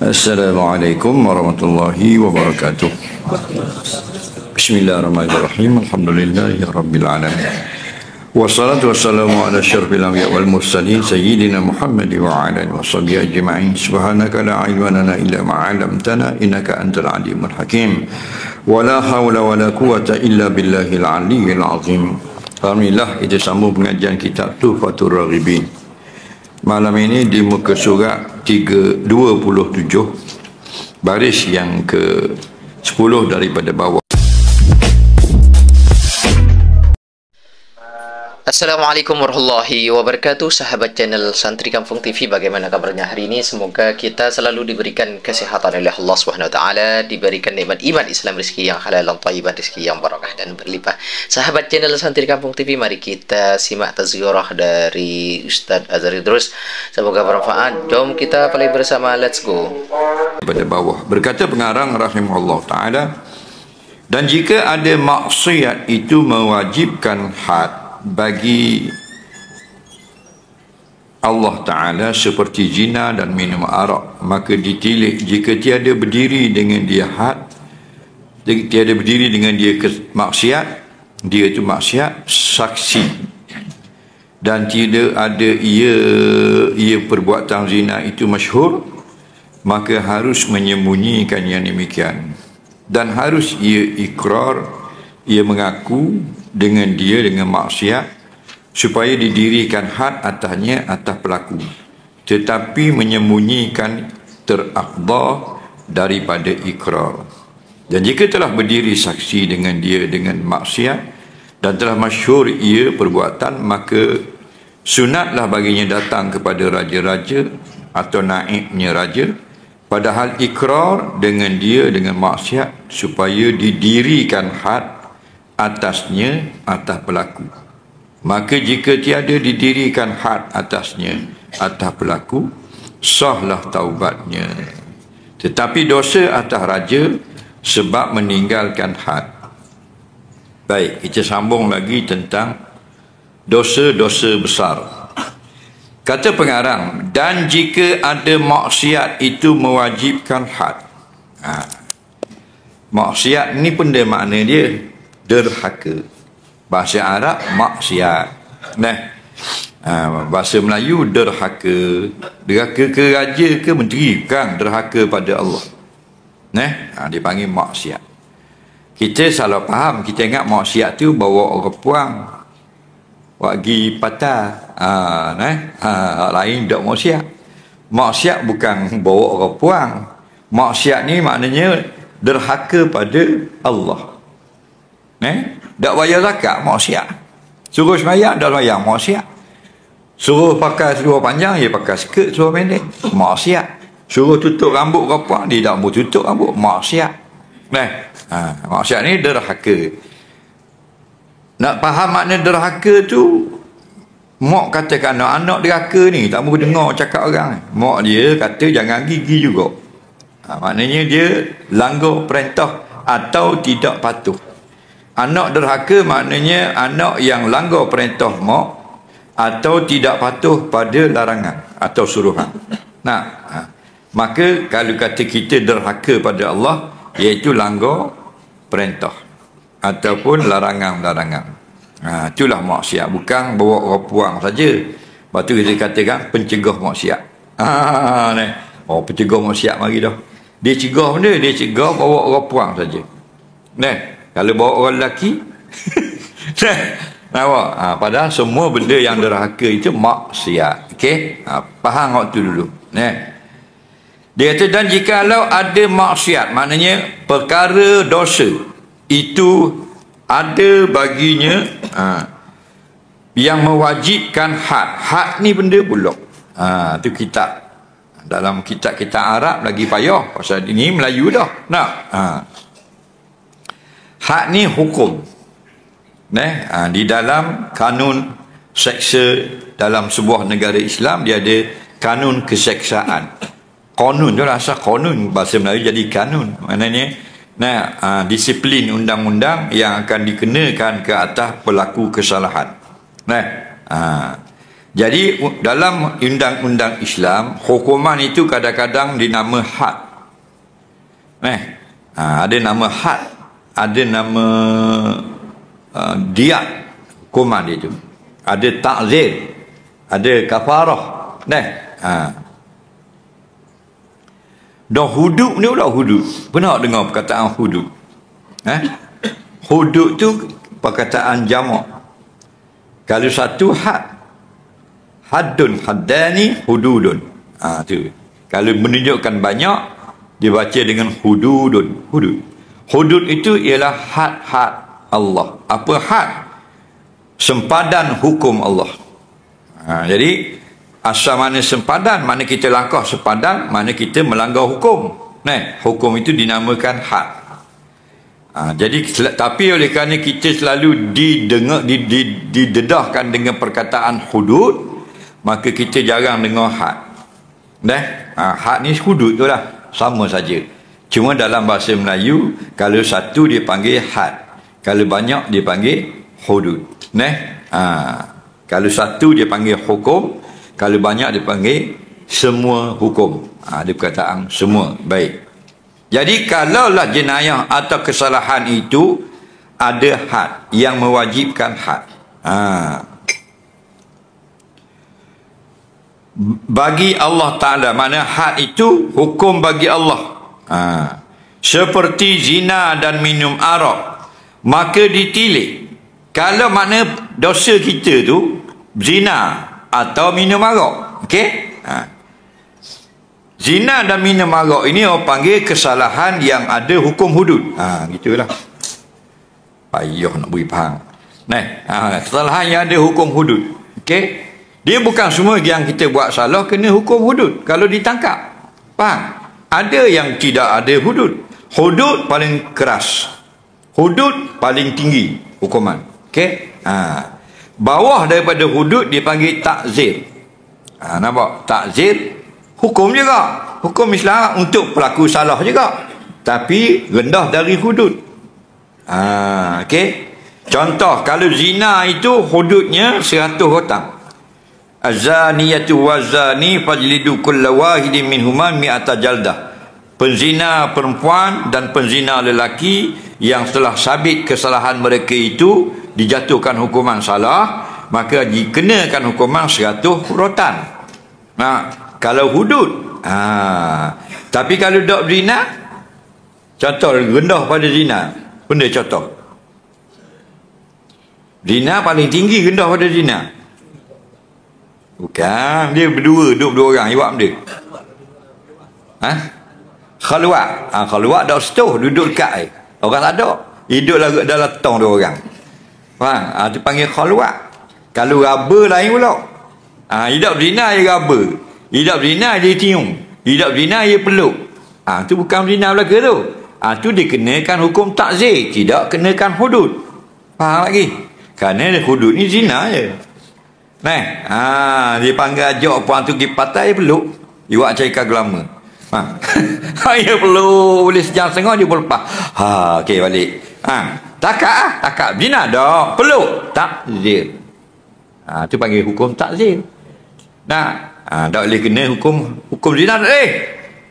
Assalamualaikum warahmatullahi wabarakatuh. Bismillahirrahmanirrahim. Alhamdulillahi rabbil alamin. Wassalatu wassalamu ala asyrafil anbiya wal mursalin sayyidina Muhammad wa ala alihi washabihi ajma'in. Subhanaka la ilma lana illa ma 'allamtana innaka antal alimul hakim. Wa la haula wa la quwwata illa billahil aliyyil azim. Alhamdulillah, kita sambung pengajian kitab Tuhfatur Raghibin. Malam ini di muka surat 27, baris yang ke-10 daripada bawah. Assalamualaikum warahmatullahi wabarakatuh. Sahabat channel Santri Kampung TV, bagaimana kabarnya hari ini? Semoga kita selalu diberikan kesehatan oleh Allah SWT, diberikan nikmat iman, Islam, rezeki yang halal dan thayyibah, rezeki yang barakah dan berlimpah. Sahabat channel Santri Kampung TV, mari kita simak tazkirah dari Ustaz Azhari Idrus. Semoga bermanfaat. Jom kita play bersama. Let's go. Pada bawah berkata pengarang rahimahullah ta'ala, dan jika ada maksiat itu mewajibkan had bagi Allah Ta'ala seperti zina dan minum arak, maka ditilik jika tiada berdiri dengan dia had, tiada berdiri dengan dia maksiat, dia itu maksiat saksi, dan tidak ada ia perbuatan zina itu masyhur, maka harus menyembunyikan yang demikian, dan harus ia ikrar, ia mengaku dengan dia dengan maksiat, supaya didirikan had atasnya, atas pelaku, tetapi menyembunyikan terakbar daripada ikrar. Dan jika telah berdiri saksi dengan dia dengan maksiat dan telah masyhur ia perbuatan, maka sunatlah baginya datang kepada raja-raja atau naibnya raja, padahal ikrar dengan dia dengan maksiat, supaya didirikan had atasnya, atas pelaku. Maka jika tiada didirikan had atasnya, atas pelaku, sahlah taubatnya. Tetapi dosa atas raja sebab meninggalkan had. Baik, kita sambung lagi tentang dosa-dosa besar. Kata pengarang, dan jika ada maksiat itu mewajibkan had. Maksiat ni pun dia makna dia derhaka. Bahasa Arab maksiat. Bahasa Melayu derhaka. Derhaka ke raja ke menteri, bukan derhaka pada Allah. Dia panggil maksiat. Kita salah faham, kita ingat maksiat tu bawa orang puang wagi patah. Lain tak maksiat. Maksiat bukan bawa orang puang. Maksiat ni maknanya derhaka pada Allah. Tak bayar zakat, maksiat. Suruh sembahyang, tak sembahyang, maksiat. Suruh pakai seluar panjang, dia pakai skirt seluar pendek, maksiat. Suruh tutup rambut rapuh, dia tak mau tutup rambut, maksiat. Maksiat ni derhaka. Nak faham makna derhaka tu, mak katakan anak derhaka ni tak mau dengar cakap orang. Mak dia kata jangan gigi juga. Maknanya dia langgar perintah atau tidak patuh. Anak derhaka maknanya anak yang langgar perintah mak atau tidak patuh pada larangan atau suruhan. Maka kalau kata kita derhaka pada Allah, iaitu langgar perintah ataupun larangan-larangan. Itulah maksiat, bukan bawa orang puang saja. Lepas tu kita katakan pencegah maksiat. Pencegah maksiat mari dah. Dia cegah benda, dia cegah bawa orang puang saja. Kalau bawa orang lelaki padahal semua benda yang derhaka itu maksiat. Faham waktu dulu. Dia kata, dan jikalau ada maksiat, maknanya perkara dosa itu ada baginya yang mewajibkan had. Had ni benda pula. Itu kitab. Dalam kitab-kitab Arab lagi payah, pasal ini Melayu dah. Had ni hukum. Di dalam kanun seksa dalam sebuah negara Islam, dia ada kanun keseksaan. Kanun tu lah, asal kanun bahasa Melayu jadi kanun. Maknanya disiplin undang-undang yang akan dikenakan ke atas pelaku kesalahan. Jadi dalam undang-undang Islam, hukuman itu kadang-kadang dinama had. Ada nama had, ada nama diat hukuman itu. Ada ta'zir, ada kafarah. Dan hudud ni pula hudud. Pernah dengar perkataan hudud? Hudud tu perkataan jamak. Kalau satu had, haddun, haddani, hududun. Tu. Kalau menunjukkan banyak, dibaca dengan hududun. Hudud itu ialah had-had Allah. Apa had? Sempadan hukum Allah. Jadi asal mana sempadan, mana kita langkah sepadan, mana kita melanggar hukum. Hukum itu dinamakan had. Jadi tapi oleh kerana kita selalu didedahkan dengan perkataan hudud, maka kita jarang dengar had. Had ni hudud tu lah, sama saja. Cuma dalam bahasa Melayu, kalau satu dia panggil had, kalau banyak dia panggil hudud. Kalau satu dia panggil hukum, kalau banyak dia panggil semua hukum. Dia perkataan semua. Baik. Jadi kalaulah jenayah atau kesalahan itu ada had yang mewajibkan had. Bagi Allah Ta'ala, mana had itu hukum bagi Allah. Seperti zina dan minum arak, maka ditilik. Kalau mana dosa kita tu zina atau minum arak, okey? Zina dan minum arak ini orang panggil kesalahan yang ada hukum hudud. Gitulah. Payah nak beri faham. Kesalahan yang ada hukum hudud. Okey? Dia bukan semua yang kita buat salah kena hukum hudud kalau ditangkap. Faham? Ada yang tidak ada hudud. Hudud paling keras. Hudud paling tinggi hukuman. Okey? Bawah daripada hudud dipanggil takzir. Nampak? Takzir hukum juga. Hukum Islam untuk pelaku salah juga. Tapi rendah dari hudud. Okey? Contoh, kalau zina itu hududnya 100 hotang. Az-zaniyatu waz-zani fajlidu kulla wahidin minhuma mi'ata jaldah. Penzina perempuan dan penzina lelaki yang telah sabit kesalahan mereka itu dijatuhkan hukuman salah, maka dikenakan hukuman 100 rotan. Kalau hudud. Tapi kalau dok zina, contoh rendah pada zina. Benda contoh. Zina paling tinggi, rendah pada zina. Bukan, dia berdua, duduk dua orang, buat benda. Khaluat. Khaluat dah setuh, duduk dekat orang tak ada. Hidup dalam tong dua orang. Faham? Itu panggil khaluat. Kalau raba lain pula. Hidup zina dia raba. Hidup zina dia cium. Hidup zina dia peluk. Itu bukan zina belaka tu. Itu dikenakan hukum takzir, tidak kenakan hudud. Faham lagi? Kerana hudud ni zina je. Dia panggil ajak puan tu pergi pantai, peluk. Dia buat cari kagu lama. Dia peluk, boleh sejam setengah dia boleh lepas. Okey, balik. Takak takak zina dah, peluk takzir. Tu panggil hukum takzir. Tak boleh kena hukum zina.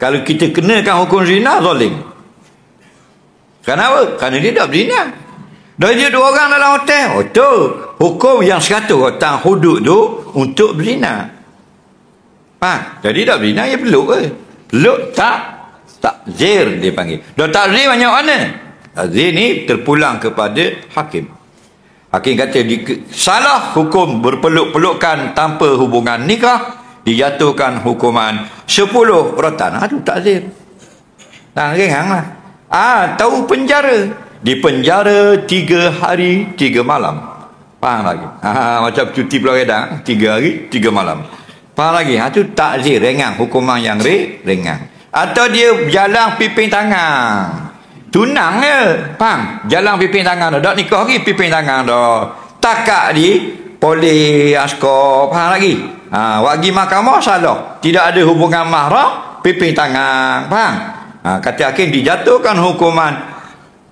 Kalau kita kenakan hukum zina, zalim. Kenapa? Kerana dia dah berzina. Dah dia dua orang dalam hotel. Tu hukum yang 100 hutang hudud tu untuk berzina. Jadi dah berzina, dia peluk ke? Peluk takzir dia panggil. Dah takzir banyak mana? Takzir ni terpulang kepada hakim. Hakim kata salah hukum berpeluk-pelukan tanpa hubungan nikah, dijatuhkan hukuman 10 rotan. Itu takzir. Ringan lah. Tahu penjara. Di penjara 3 hari 3 malam. Faham lagi? Macam cuti pulau redang, 3 hari 3 malam. Faham lagi? Itu takzir, ringan. Hukuman yang ringan. Atau dia jalan piping tangan. Tunang je. Faham? Jalan piping tangan dah. Tak nikah lagi, piping tangan dah. Takak di polis, askar. Faham lagi? Wagi mahkamah salah. Tidak ada hubungan mahram, piping tangan. Faham? Kata hakim dijatuhkan hukuman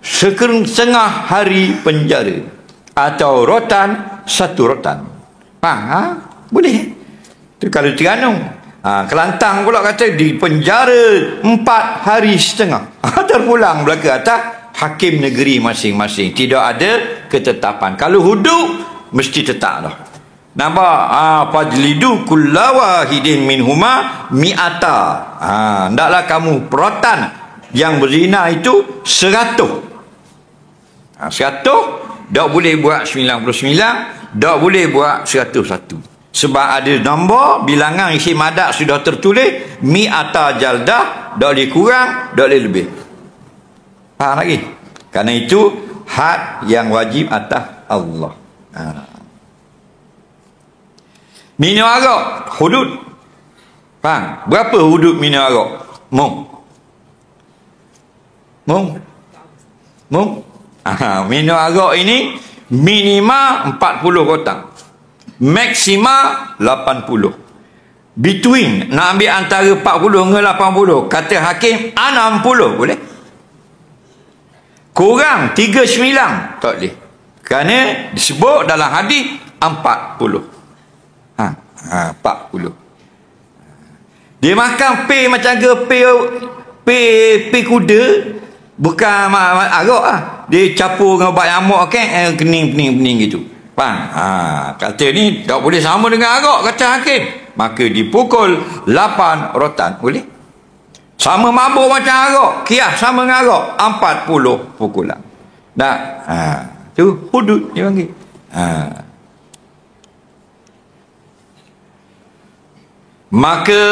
setengah hari penjara atau rotan 1 rotan. Faham? Boleh. Tu kalau Terengganu. Kelantan pula kata di penjara 4 hari setengah. Terpulang belaka atas hakim negeri masing-masing. Tidak ada ketetapan. Kalau hudud mesti tetap dah. Nampak? Fajlidu kulla wahidin minhuma mi'ata. Hendaklah kamu perotan yang berzina itu 100. 100 tak boleh buat 99, tak boleh buat 101. Sebab ada nombor bilangan isi madak sudah tertulis mi'ata jaldah, tak boleh kurang, tak boleh lebih. Faham lagi? Kerana itu had yang wajib atas Allah. Minum arak hudud. Faham? Berapa hudud minum arak? Minum arak ini minima 40 kotak, maksima 80. Between, nak ambil antara 40 dengan 80, kata hakim 60 boleh. Kurang 39 tak boleh. Kerana disebut dalam hadis 40. 40. Dia makan pay macam ke pay kuda, bukan arak lah. Dia capur dengan obat nyamuk kan, kening gitu. Faham? Kata ni tak boleh sama dengan arak, kata hakim. Maka dipukul 8 rotan. Boleh? Sama mabuk macam arak, kias sama dengan arak, 40 pukulan. Dah. Tu hudud dia panggil. Maka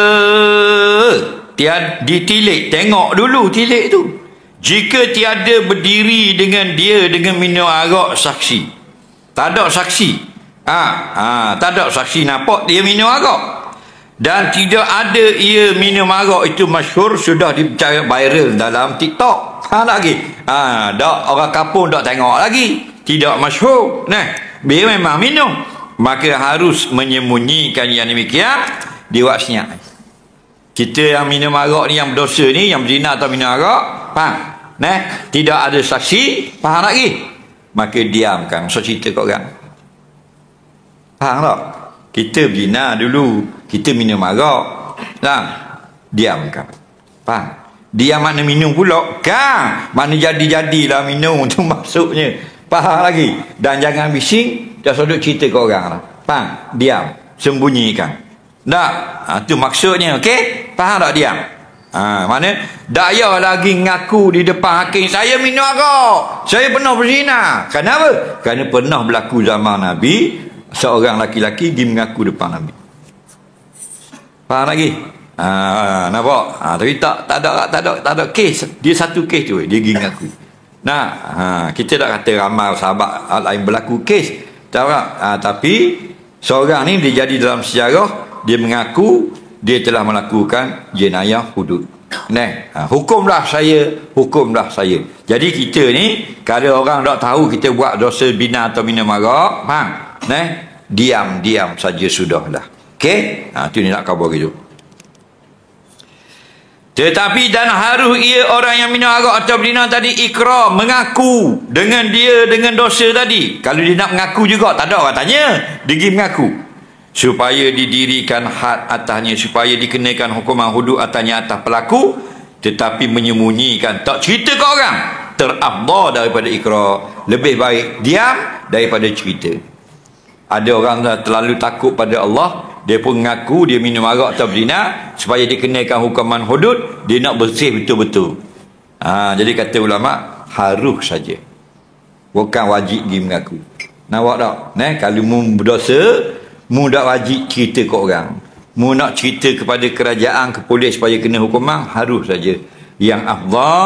ditilik, tengok dulu tilik tu. Jika tiada berdiri dengan dia dengan minum arak saksi, tak ada saksi, tak ada saksi nampak dia minum arak, dan tidak ada ia minum arak itu masyhur, sudah dipercaya viral dalam TikTok. Lagi dak orang kampung dak tengok lagi, tidak masyhur. Dia memang minum, maka harus menyembunyikan yang demikian di waktunya. Kita yang minum arak ni, yang berdosa ni, yang berzina atau minum arak, faham? Tidak ada saksi, faham lagi? Maka diamkan. So cerita kat orang, faham tak? Kita berzina dulu, kita minum arak, diamkan. Faham? Diam makna minum pula kan, mana jadi-jadilah minum tu maksudnya. Faham lagi? Dan jangan bising, jangan sodok cerita kat orang lah. Faham? Diam, sembunyikan. Tak, tu maksudnya. Okey, faham tak? Diam. Mana tak payah lagi ngaku di depan hakim, saya minum arak, saya pernah berzina. Kenapa? Kerana pernah berlaku zaman Nabi, seorang laki-laki pergi mengaku depan Nabi. Faham lagi? Nampak? Tapi tak ada kes. Dia satu kes tu, dia pergi mengaku. Kita tak kata ramai sahabat lain berlaku kes, tapi seorang ni dia jadi dalam sejarah, dia mengaku dia telah melakukan jenayah hudud. Hukumlah saya. Jadi kita ni, kalau orang tak tahu kita buat dosa bina atau minum arak, faham? Diam saja sudahlah. Okey? Tu ni nak khabar gitu. Tetapi dan harus ia orang yang minum arak atau berzina tadi ikrar, mengaku dengan dia dengan dosa tadi. Kalau dia nak mengaku juga, tak ada orang tanya, dia pergi mengaku, supaya didirikan had atasnya, supaya dikenakan hukuman hudud atasnya atas pelaku, tetapi menyembunyikan, tak cerita ke orang, terafdal daripada ikrar. Lebih baik diam daripada cerita. Ada orang terlalu takut pada Allah, dia pun mengaku dia minum arak atau berzina, supaya dikenakan hukuman hudud, dia nak bersih betul-betul. Jadi kata ulama, harus saja, bukan wajib pergi mengaku. Nampak tak? Kalau mu berdosa, mu tak wajib cerita ke orang. Mu nak cerita kepada kerajaan, ke polis supaya kena hukuman, harus saja. Yang afdal,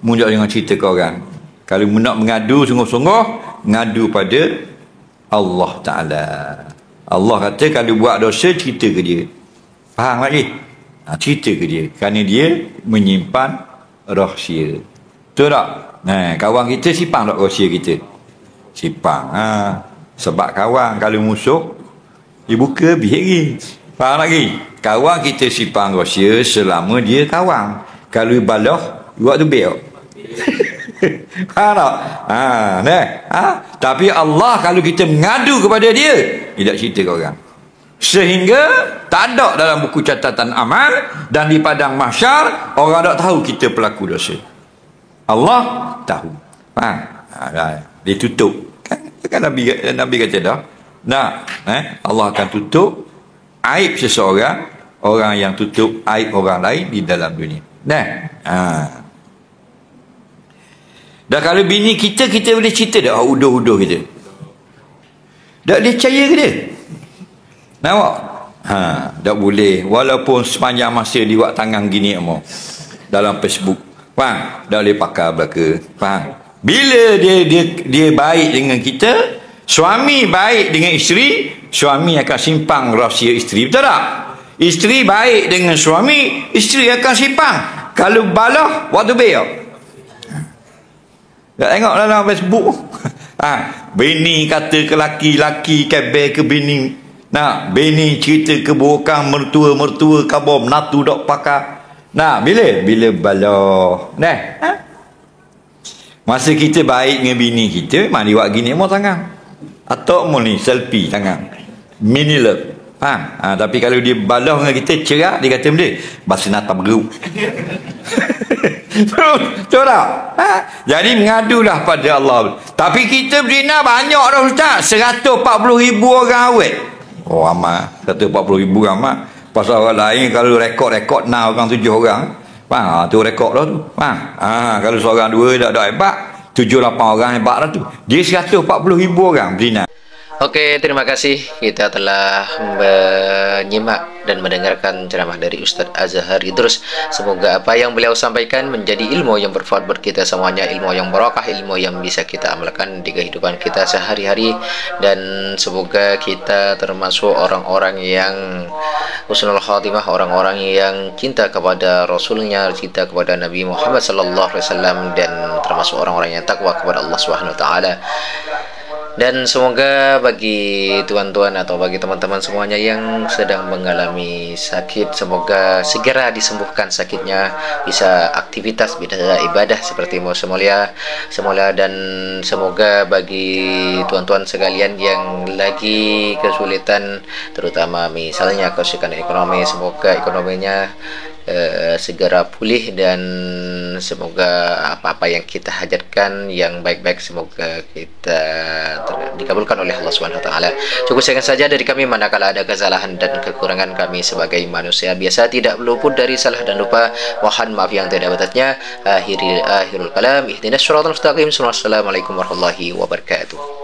mu jangan cerita ke orang. Kalau mu nak mengadu sungguh-sungguh, ngadu pada Allah Ta'ala. Allah kata kalau buat dosa, cerita ke dia. Faham lagi? Cerita ke dia, kerana dia menyimpan rahsia. Betul tak? Kawan kita simpan tak rahsia kita? Simpan. Sebab kawan kalau musuh, dia buka bihiri. Faham lagi? Kawan kita simpan rahsia selama dia kawan. Kalau balah, buat tu bel. Faham tak? Tapi Allah kalau kita mengadu kepada dia, dia tak cerita ke orang. Sehingga tak ada dalam buku catatan amal, dan di padang mahsyar orang tak tahu kita pelaku dosa. Allah tahu. Ditutup. Kan Nabi kata dah. Allah akan tutup aib seseorang, orang yang tutup aib orang lain di dalam dunia. Dan kalau bini kita boleh cerita dah uduh-uduh kita. Tak dia percaya ke dia? Nampak? Tak boleh. Walaupun sepanjang masa dia buat tangan gini dalam Facebook. Faham? Tak boleh pakai belaka. Faham? Bila dia baik dengan kita, suami baik dengan isteri, suami akan simpan rahsia isteri. Betul tak? Isteri baik dengan suami, isteri akan simpan. Kalau balah, waktu bayar. Tak tengok dalam Facebook. Bini kata ke laki, laki kabel ke bini. Bini cerita keburukan mertua khabar menatu dok pakai. Bila balah. Masa kita baik dengan bini kita, memang dia buat gini mau tangan. Atau mau ni selfie tangan. Mini love. Tapi kalau dia balah dengan kita cerak, dia kata benda bahasa nata beruk. Betul tak? Jadi mengadulah pada Allah. Tapi kita berzina banyak dah Ustaz. 140,000 orang awet. Amat. 140,000 orang amat. Pasal orang lain kalau rekod-rekod 6 orang 7 orang. Tu rekod dah tu. Kalau seorang dua tak ada hebat, 7-8 orang hebat dah tu. Dia 140,000 orang berzina. Oke, terima kasih. Kita telah menyimak dan mendengarkan ceramah dari Ustadz Azhar Idrus. Semoga apa yang beliau sampaikan menjadi ilmu yang bermanfaat buat kita semuanya, ilmu yang barakah, ilmu yang bisa kita amalkan di kehidupan kita sehari-hari, dan semoga kita termasuk orang-orang yang husnul khatimah, orang-orang yang cinta kepada Rasulnya, cinta kepada Nabi Muhammad SAW, dan termasuk orang-orang yang takwa kepada Allah SWT. Dan semoga bagi tuan-tuan atau bagi teman-teman semuanya yang sedang mengalami sakit, semoga segera disembuhkan sakitnya, bisa aktivitas, bisa ibadah seperti semula, dan semoga bagi tuan-tuan sekalian yang lagi kesulitan, terutama misalnya kesulitan ekonomi, semoga ekonominya segera pulih, dan semoga apa-apa yang kita hajatkan yang baik-baik semoga kita dikabulkan oleh Allah SWT. Cukup sekian saja dari kami. Manakala ada kesalahan dan kekurangan, kami sebagai manusia biasa tidak luput dari salah dan lupa. Mohon maaf yang tidak batasnya. Akhirul kalam, ihdinas siratal mustaqim. Assalamualaikum warahmatullahi wabarakatuh.